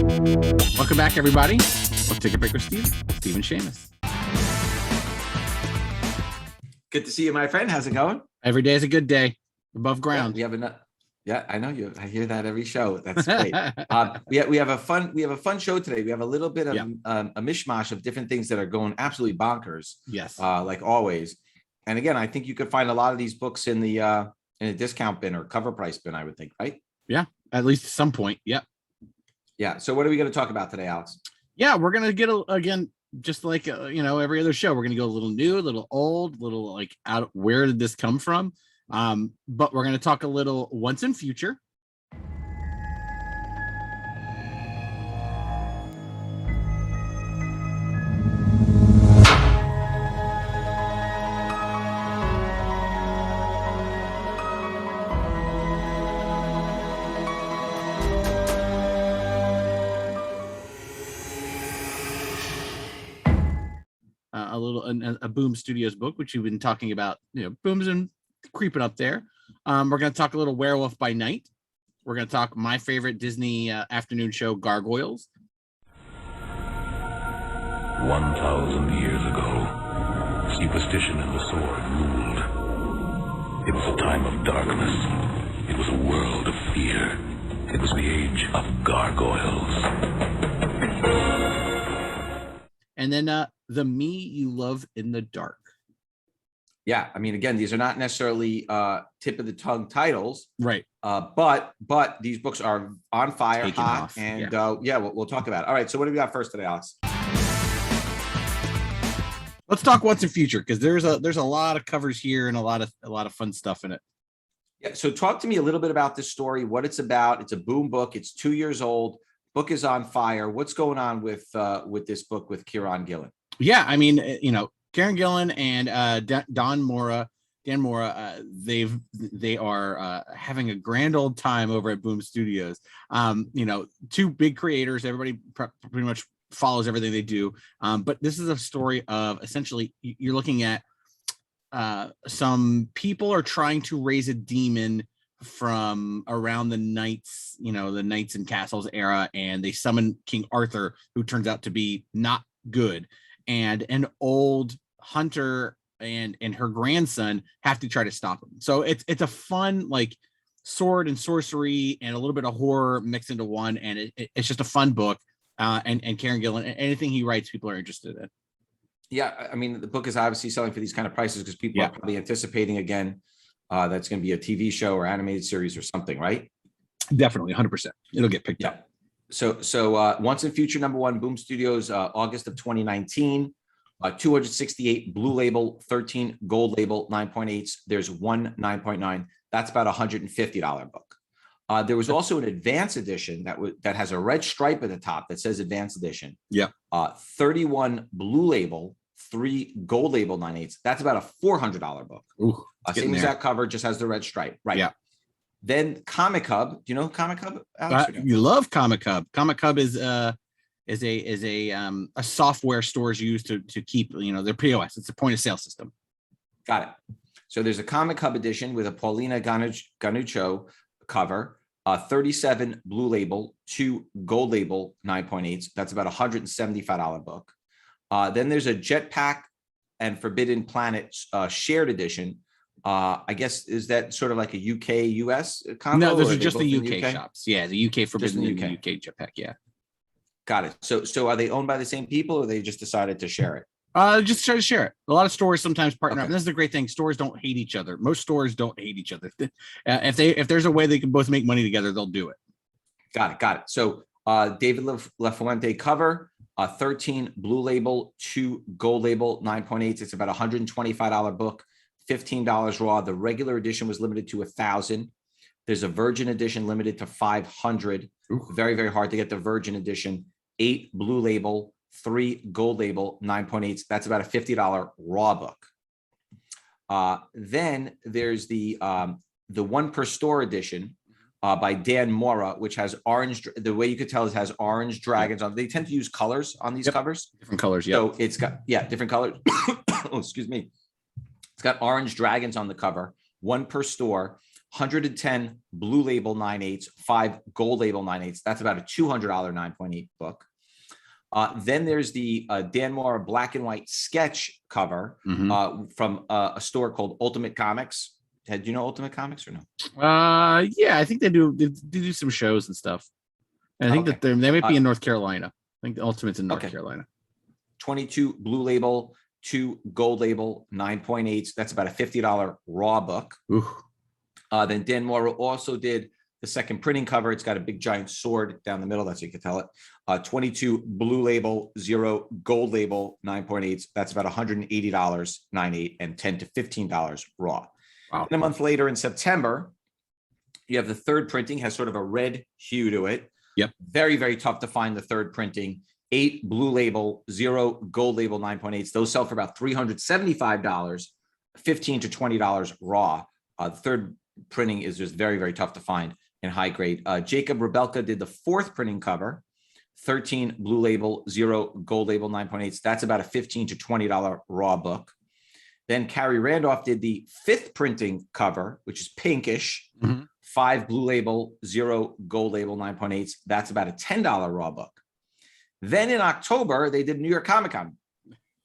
Welcome back, everybody. Let's take a break with Stephen Shamus. Good to see you, my friend. How's it going? Every day is a good day. Above ground. Yeah, I know you. I hear that every show. That's great. we have a fun show today. We have a little bit of a mishmash of different things that are going absolutely bonkers. Yes. Like always. And again, I think you could find a lot of these books in a discount bin or cover price bin, I would think, right? Yeah, at least at some point. Yep. Yeah. So what are we going to talk about today, Alex? Yeah, we're going to get again, just like every other show, we're going to go a little new, a little old, a little like out. Where did this come from? But we're going to talk a little once in future. A Boom Studios book, which we've been talking about, Boom's and creeping up there. We're going to talk a little Werewolf by Night. We're going to talk my favorite Disney afternoon show, Gargoyles. 1,000 years ago, superstition and the sword ruled. It was a time of darkness. It was a world of fear. It was the age of gargoyles. And then The Me You Love in the Dark. Yeah, I mean, again, these are not necessarily tip of the tongue titles, right? But these books are on fire, taking hot, off. And we'll talk about it. All right, so what do we got first today, Alex? Let's talk what's in future, because there's a lot of covers here and a lot of fun stuff in it. Yeah, so talk to me a little bit about this story, what it's about. It's a Boom book. It's 2 years old. Book is on fire. What's going on with this book with Kieran Gillen? Yeah, I mean, Kieran Gillen and Dan Mora, they are having a grand old time over at Boom Studios. Two big creators. Everybody pretty much follows everything they do. But this is a story of essentially you're looking at some people are trying to raise a demon from around the knights, the knights and castles era, and they summon King Arthur, who turns out to be not good, and an old hunter and her grandson have to try to stop him. So it's a fun, like, sword and sorcery and a little bit of horror mixed into one, and it's just a fun book. And Kieran Gillen, anything he writes, people are interested in. Yeah, I mean, the book is obviously selling for these kind of prices because people are probably anticipating again that's going to be a TV show or animated series or something, right? Definitely, 100%. It'll get picked up. So Once in Future #1, Boom Studios, August of 2019. 268 blue label, 13 gold label, 9.8s. There's one 9.9. That's about $150 book. There was also an advanced edition that has a red stripe at the top that says advanced edition. Yeah. 31 blue label, 3 gold label, 9.8s. That's about a $400 book. Ooh, same exact cover, just has the red stripe. Right. Yeah. Then Comic Hub. Do you know Comic Hub, Alex? You love Comic Hub. Comic Hub is a software stores use to keep their POS. It's a point of sale system. Got it. So there's a Comic Hub edition with a Paulina Ganuccio cover, 37 blue label, 2 gold label, 9.8s. That's about $175 book. Then there's a Jetpack and Forbidden Planet shared edition. I guess, is that sort of like a UK US combo? No, those are just the UK shops. Yeah, the UK Forbidden and the UK Jetpack. Yeah. Got it. So are they owned by the same people, or they just decided to share it? Just try to share it. A lot of stores sometimes partner up. And this is the great thing. Stores don't hate each other. Most stores don't hate each other. If there's a way they can both make money together, they'll do it. Got it. So David LaFuente cover, 13 blue label, 2 gold label, 9.8. It's about $125 book, $15 raw. The regular edition was limited to 1,000. There's a Virgin edition limited to 500. Ooh. Very, very hard to get the Virgin edition. 8 blue label, 3 gold label, 9.8. That's about a $50 raw book. Then there's the one per store edition by Dan Mora, which has orange. The way you could tell it has orange dragons on. They tend to use colors on these covers. Different colors. Yeah. So it's got different colors. Oh, excuse me. It's got orange dragons on the cover. One per store. 110 blue label 9/8, 5 gold label 9/8. That's about a $200 9.8 book. Then there's the Dan Mora black and white sketch cover from a store called Ultimate Comics. Do you know Ultimate Comics or no? Yeah, I think they do some shows and stuff. And I think that they might be in North Carolina. I think the Ultimate's in North Carolina. 22 blue label, 2 gold label, 9.8. That's about a $50 raw book. Then Dan Mora also did the second printing cover. It's got a big giant sword down the middle. That's how you can tell it. 22 blue label, 0 gold label, 9.8. That's about $180, 9.8, and $10 to $15 raw. Wow. And a month later in September, you have the third printing, has sort of a red hue to it. Yep. Very, very tough to find the third printing. 8 blue label, 0 gold label, 9.8. Those sell for about $375, $15 to $20 raw. The third printing is just very, very tough to find in high grade. Jacob Rebelka did the fourth printing cover, 13 blue label, 0 gold label, 9.8. That's about a $15 to $20 raw book. Then Carrie Randolph did the fifth printing cover, which is pinkish, 5 blue label, 0 gold label, 9.8. That's about a $10 raw book. Then in October, they did New York Comic Con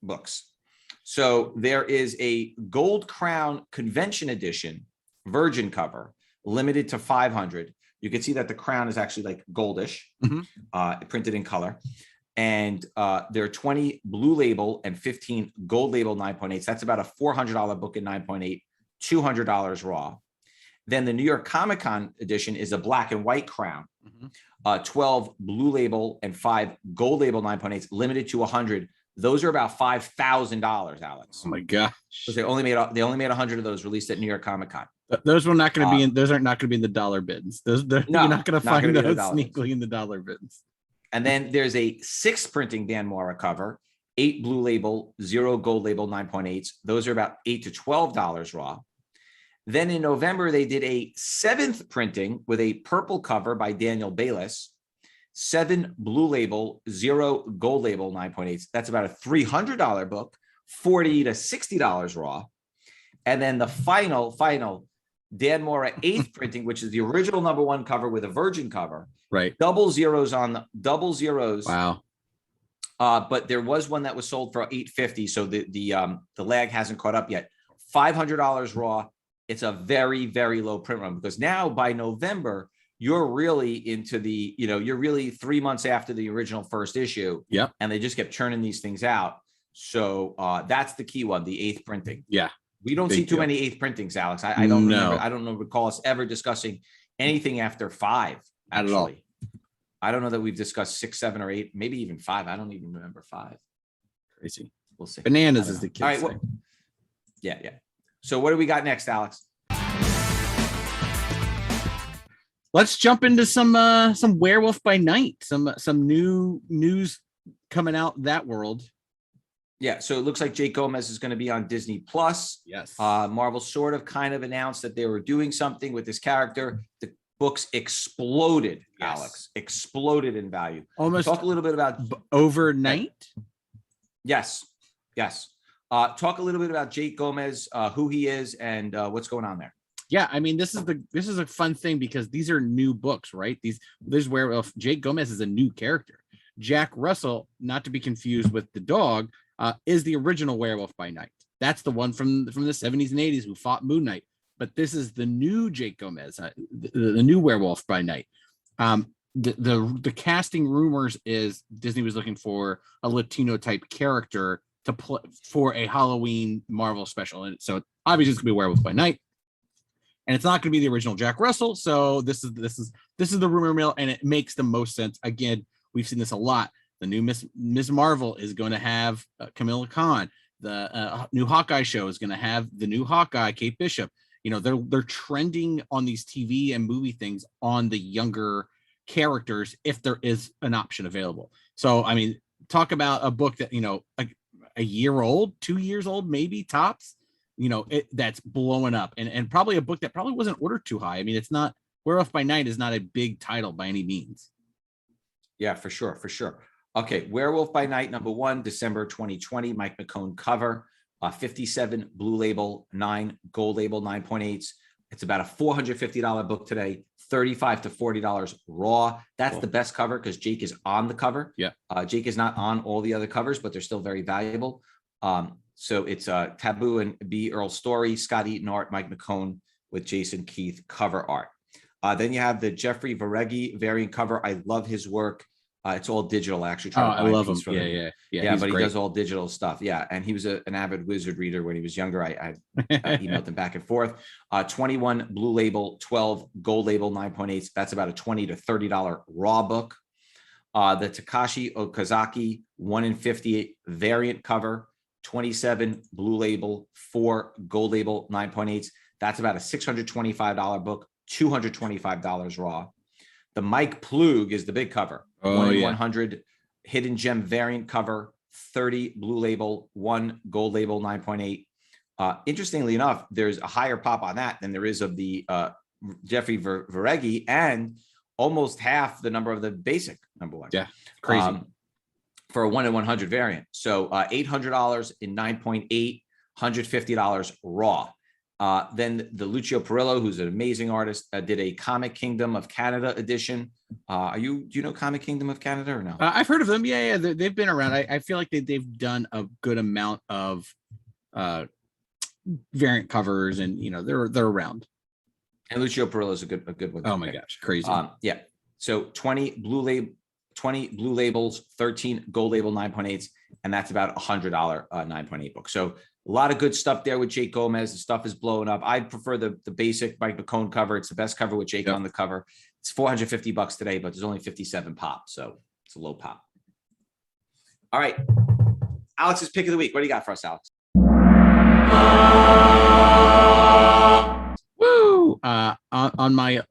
books. So there is a Gold Crown Convention Edition virgin cover, limited to 500. You can see that the crown is actually like goldish, printed in color. And there are 20 blue label and 15 gold label 9.8. That's about a $400 book at 9.8, $200 raw. Then the New York Comic Con edition is a black and white crown, 12 blue label and 5 gold label 9.8, limited to 100. Those are about $5,000, Alex. Oh my gosh! They only made 100 of those released at New York Comic Con. Those are not going to be in. Those are not going to be in the dollar bins. You're not going to find those sneakily in the dollar bins. And then there's a 6th printing Dan Mora cover, 8 blue label, 0 gold label, 9.8. Those are about $8 to $12 raw. Then in November, they did a 7th printing with a purple cover by Daniel Bayless, 7 blue label, 0 gold label, 9.8. That's about a $300 book, $40 to $60 raw. And then the final Dan Mora 8th printing, which is the original #1 cover with a virgin cover. Right. Double zeros. Wow. But there was one that was sold for $850. So the lag hasn't caught up yet. $500 raw. It's a very, very low print run, because now by November, you're really into you're really 3 months after the original first issue. Yep. And they just kept churning these things out. So that's the key one, the 8th printing. Yeah. We don't see too many 8th printings, Alex. I don't remember. I don't recall us ever discussing anything after 5. At all. I don't know that we've discussed 6, 7, or 8, maybe even 5. I don't even remember 5. Crazy. We'll see. Bananas is the kid. All right. Well, yeah. So what do we got next, Alex? Let's jump into some Werewolf by Night. Some new news coming out that world. Yeah, so it looks like Jake Gomez is going to be on Disney Plus. Yes. Marvel sort of kind of announced that they were doing something with this character. The books exploded, yes. Alex, exploded in value. Almost talk a little bit about overnight. Yes. Talk a little bit about Jake Gomez, who he is, and what's going on there. Yeah, I mean, this is a fun thing because these are new books, right? This Werewolf. Jake Gomez is a new character. Jack Russell, not to be confused with the dog, is the original Werewolf by Night. That's the one from the 70s and 80s who fought Moon Knight. But this is the new Jake Gomez, the new Werewolf by Night. The casting rumors is Disney was looking for a Latino type character to play for a Halloween Marvel special, and so obviously it's gonna be Werewolf by Night, and it's not gonna be the original Jack Russell. So this is the rumor mill, and it makes the most sense. Again, we've seen this a lot. The new Ms. Marvel is going to have Camilla Khan. The new Hawkeye show is going to have the new Hawkeye, Kate Bishop. They're trending on these TV and movie things on the younger characters if there is an option available. So, I mean, talk about a book that, like a year old, 2 years old, maybe tops, that's blowing up, and probably a book that probably wasn't ordered too high. I mean, it's not, Werewolf by Night is not a big title by any means. Yeah, for sure. Okay, Werewolf by Night, #1, December 2020, Mike McCone cover, 57 blue label, 9 gold label, 9.8. It's about a $450 book today, $35 to $40 raw. That's the best cover because Jake is on the cover. Yeah. Jake is not on all the other covers, but they're still very valuable. So it's Taboo and B. Earl Story, Scott Eaton art, Mike McCone with Jason Keith cover art. Then you have the Jeffrey Vareghi variant cover. I love his work. It's all digital. I actually I love him. Yeah, but great. he does all digital stuff. Yeah, and he was an avid Wizard reader when he was younger. I emailed him back and forth. 21 blue label, 12 gold label, 9.8. That's about a $20 to $30 raw book. The Takashi Okazaki 1 in 58 variant cover, 27 blue label, 4 gold label, 9.8. That's about a $625 book, $225 raw. The Mike Plug is the big cover. 1 in 100 hidden gem variant cover, 30 blue label, 1 gold label, 9.8. Interestingly enough, there's a higher pop on that than there is of the Jeffrey Vareghi, and almost half the number of the basic number 1. Yeah, crazy. For a 1 in 100 variant. So $800 in 9.8, $150 raw. Then the Lucio Perillo, who's an amazing artist, did a Comic Kingdom of Canada edition. Do you know Comic Kingdom of Canada or no? I've heard of them. Yeah. They've been around. I feel like they've done a good amount of variant covers, and they're around. And Lucio Perillo is a good one. Oh my gosh, crazy. Yeah. So 20 blue labels, 13 gold label, 9.8s, and that's about $100 9.8 book. So a lot of good stuff there with Jake Gomez. The stuff is blowing up. I prefer the basic Mike McCone cover. It's the best cover with Jake on the cover. It's $450 today, but there's only 57 pop, so it's a low pop. All right, Alex's pick of the week. What do you got for us, Alex? Woo! On my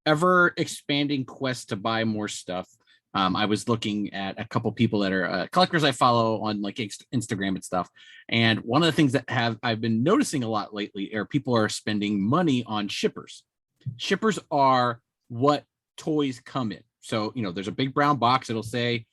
ever expanding quest to buy more stuff, I was looking at a couple people that are collectors I follow on like Instagram and stuff. And one of the things that I've been noticing a lot lately are people are spending money on shippers. Shippers are what toys come in. So, there's a big brown box. It'll say,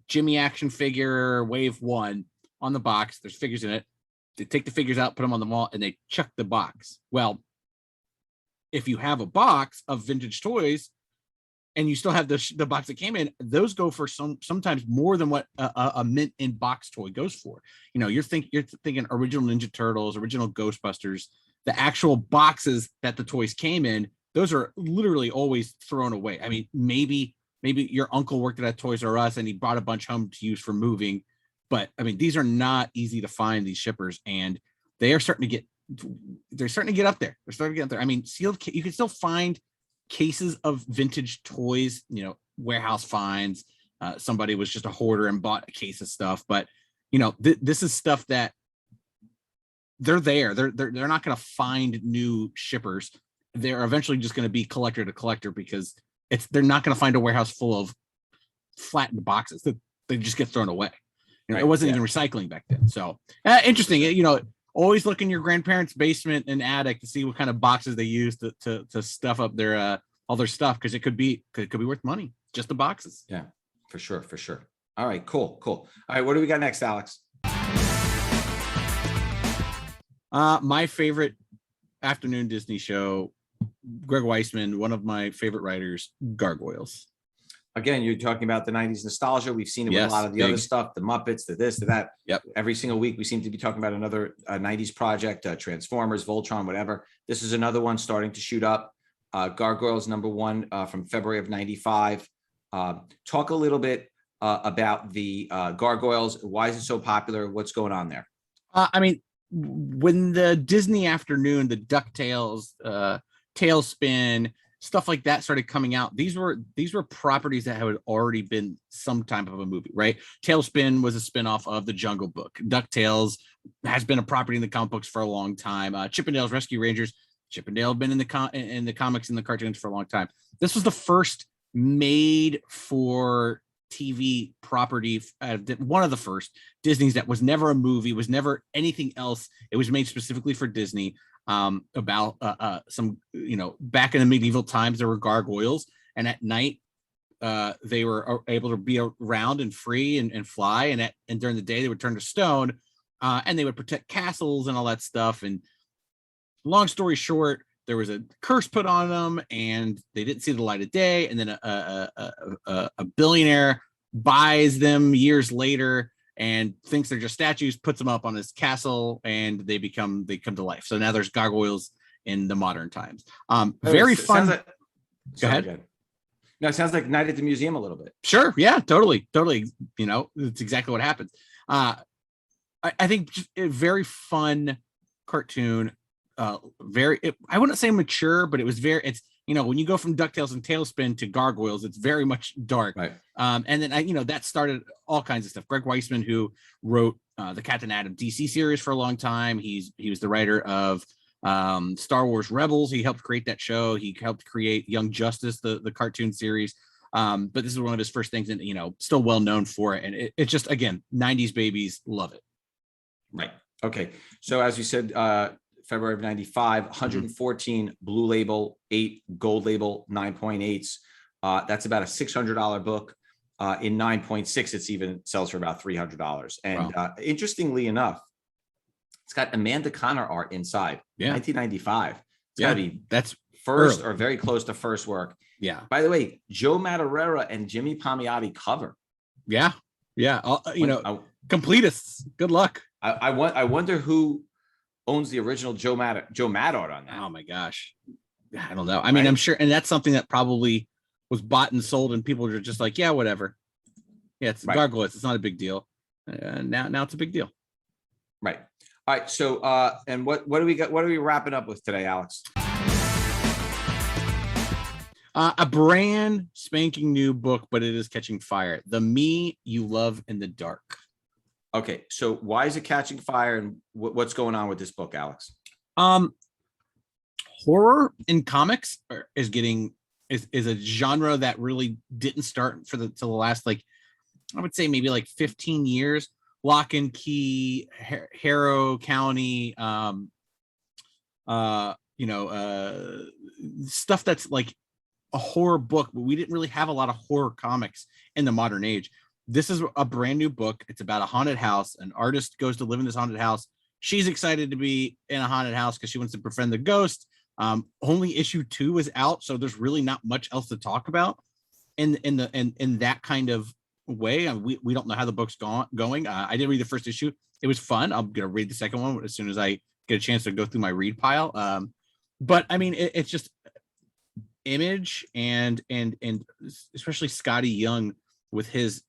Jimmy action figure wave 1 on the box. There's figures in it. They take the figures out, put them on the wall, and they chuck the box. Well, if you have a box of vintage toys, and you still have the box that came in, those go for sometimes more than what a mint in box toy goes for. You're thinking original Ninja Turtles, original Ghostbusters, the actual boxes that the toys came in, those are literally always thrown away. I mean, maybe your uncle worked at Toys R Us and he brought a bunch home to use for moving, but I mean, these are not easy to find, these shippers, and they are starting to get up there. They're starting to get up there. I mean, sealed, you can still find cases of vintage toys, warehouse finds. Somebody was just a hoarder and bought a case of stuff, but this is stuff that they're not going to find new shippers. They're eventually just going to be collector to collector because they're not going to find a warehouse full of flattened boxes that they just get thrown away. It wasn't even recycling back then. So interesting. Always look in your grandparents' basement and attic to see what kind of boxes they use to stuff up their all their stuff, because it could be worth money, just the boxes. Yeah, for sure. All right, cool. All right, what do we got next, Alex? My favorite afternoon Disney show, Greg Weisman, one of my favorite writers, Gargoyles. Again, you're talking about the 90s nostalgia. We've seen it with a lot of the other stuff, the Muppets, the this, the that. Yep. Every single week, we seem to be talking about another 90s project, Transformers, Voltron, whatever. This is another one starting to shoot up. Gargoyles #1 from February of 95. Talk a little bit about the Gargoyles. Why is it so popular? What's going on there? I mean, when the Disney afternoon, the DuckTales, Tailspin, stuff like that started coming out, these were properties that had already been some type of a movie, right? Tailspin was a spinoff of the Jungle Book. DuckTales has been a property in the comic books for a long time. Chippendales Rescue Rangers, Chippendale have been in the comics and the cartoons for a long time. This was the first made for TV property, one of the first Disney's that was never a movie, was never anything else. It was made specifically for Disney. About some, back in the medieval times, there were gargoyles, and at night they were able to be around and free and fly, and during the day they would turn to stone, and they would protect castles and all that stuff. And long story short, there was a curse put on them, and they didn't see the light of day. And then a billionaire buys them years later and thinks they're just statues, puts them up on his castle, and they come to life. So now there's gargoyles in the modern times. Very fun. Go ahead. No, it sounds like Night at the Museum a little bit. Sure. Yeah, totally. It's exactly what happens. I think just a very fun cartoon. I wouldn't say mature, but it's when you go from DuckTales and Tailspin to Gargoyles, it's very much dark. Right. And then that started all kinds of stuff. Greg Weisman, who wrote the Captain Adam DC series for a long time, he was the writer of Star Wars Rebels. He helped create that show. He helped create Young Justice, the cartoon series. But this is one of his first things, and still well known for it. And it's just, again, 90s babies love it. Right. Okay. So as you said, February of 95, 114 blue label, 8 gold label, 9.8s. That's about a $600 book. In 9.6, it's even sells for about $300. And interestingly enough, it's got Amanda Connor art inside. Yeah. 1995. It's got to be that's first early, or very close to first work. Yeah. By the way, Joe Madureira and Jimmy Palmiotti cover. Yeah. Yeah. Completists. Good luck. I wonder who owns the original Joe Mad art on that. Oh my gosh. I don't know. I mean, I'm sure. And that's something that probably was bought and sold, and people are just like, yeah, whatever. Yeah. It's Gargoyles. It's not a big deal. Now it's a big deal. Right. All right. So, and what do we got? What are we wrapping up with today, Alex? A brand spanking new book, but it is catching fire. The Me You Love in the Dark. Okay. So why is it catching fire, and what's going on with this book, Alex? Horror in comics is a genre that really didn't start till the last, I would say maybe 15 years. Lock and Key, Harrow County, stuff that's like a horror book, but we didn't really have a lot of horror comics in the modern age. This is a brand new book. It's about a haunted house. An artist goes to live in this haunted house. She's excited to be in a haunted house because she wants to befriend the ghost. Only issue 2 is out, so there's really not much else to talk about in that kind of way. We don't know how the book's going. I did read the first issue. It was fun. I'm gonna read the second one as soon as I get a chance to go through my read pile. But I mean, it's just Image and especially Scotty Young with his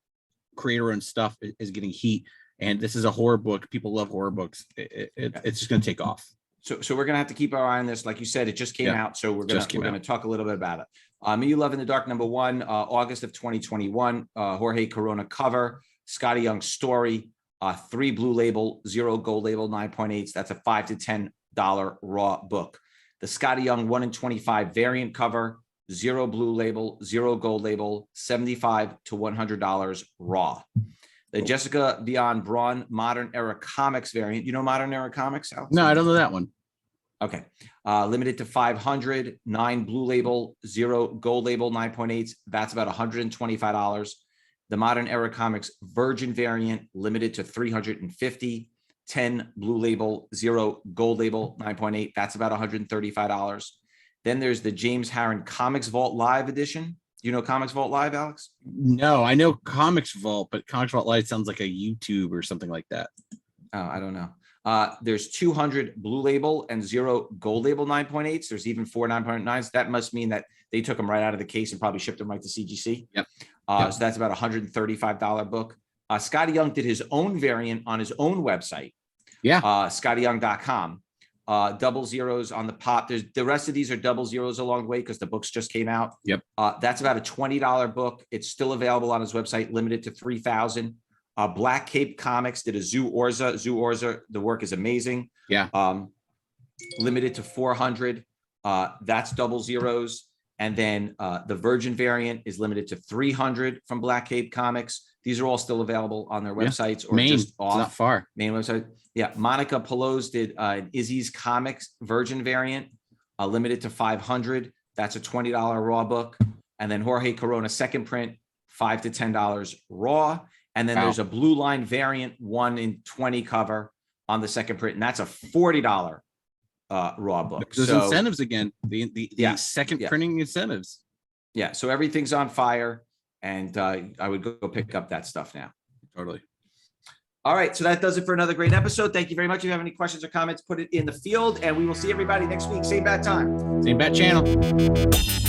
creator-owned stuff is getting heat. And this is a horror book. People love horror books. It's just gonna take off. So we're gonna have to keep our eye on this. Like you said, it just came out, so we're gonna talk a little bit about it. Me You Love in the Dark, #1, August of 2021. Jorge Corona cover. Scotty Young story. 3 blue label, 0 gold label, 9.8s. That's a $5 to $10 raw book. The Scotty Young 1 in 25 variant cover. 0 blue label, 0 gold label, $75 to $100 raw. The Jessica Beyond Braun Modern Era Comics variant. You know Modern Era Comics, Alex? No, I don't know that one. Okay. Limited to 500, 9 blue label, 0 gold label, 9.8s. That's about $125. The Modern Era Comics Virgin variant, limited to 350, 10 blue label, 0 gold label, 9.8. That's about $135. Then there's the James Harren Comics Vault Live edition. You know Comics Vault Live, Alex? No, I know Comics Vault, but Comics Vault Live sounds like a YouTube or something like that. Oh, I don't know. There's 200 blue label and 0 gold label 9.8s. There's even 4 9.9s. That must mean that they took them right out of the case and probably shipped them right to CGC. Yep. So that's about $135 book. Scotty Young did his own variant on his own website. Yeah. ScottyYoung.com. Double zeros on the pop. The rest of these are double zeros along the way because the books just came out. Yep. That's about a $20 book. It's still available on his website, limited to 3,000. Black Cape Comics did a Zoo Orza. The work is amazing. Yeah. Limited to 400. That's double zeros. And then the Virgin variant is limited to 300 from Black Cape Comics. These are all still available on their websites or just off. Not far. Main website. Yeah. Monica Pelos did an Izzy's Comics Virgin variant, limited to 500. That's a $20 raw book. And then Jorge Corona second print, $5 to $10 raw. And then there's a Blue Line variant 1 in 20 cover on the second print. And that's a $40 Raw book. Those So, incentives again, the Yeah, second yeah. printing incentives. yeah, so everything's on fire, and I would go pick up that stuff now. Totally. All right, so that does it for another great episode. Thank you very much. If you have any questions or comments, put it in the field, and we will see everybody next week. Same bad time. Same bat channel.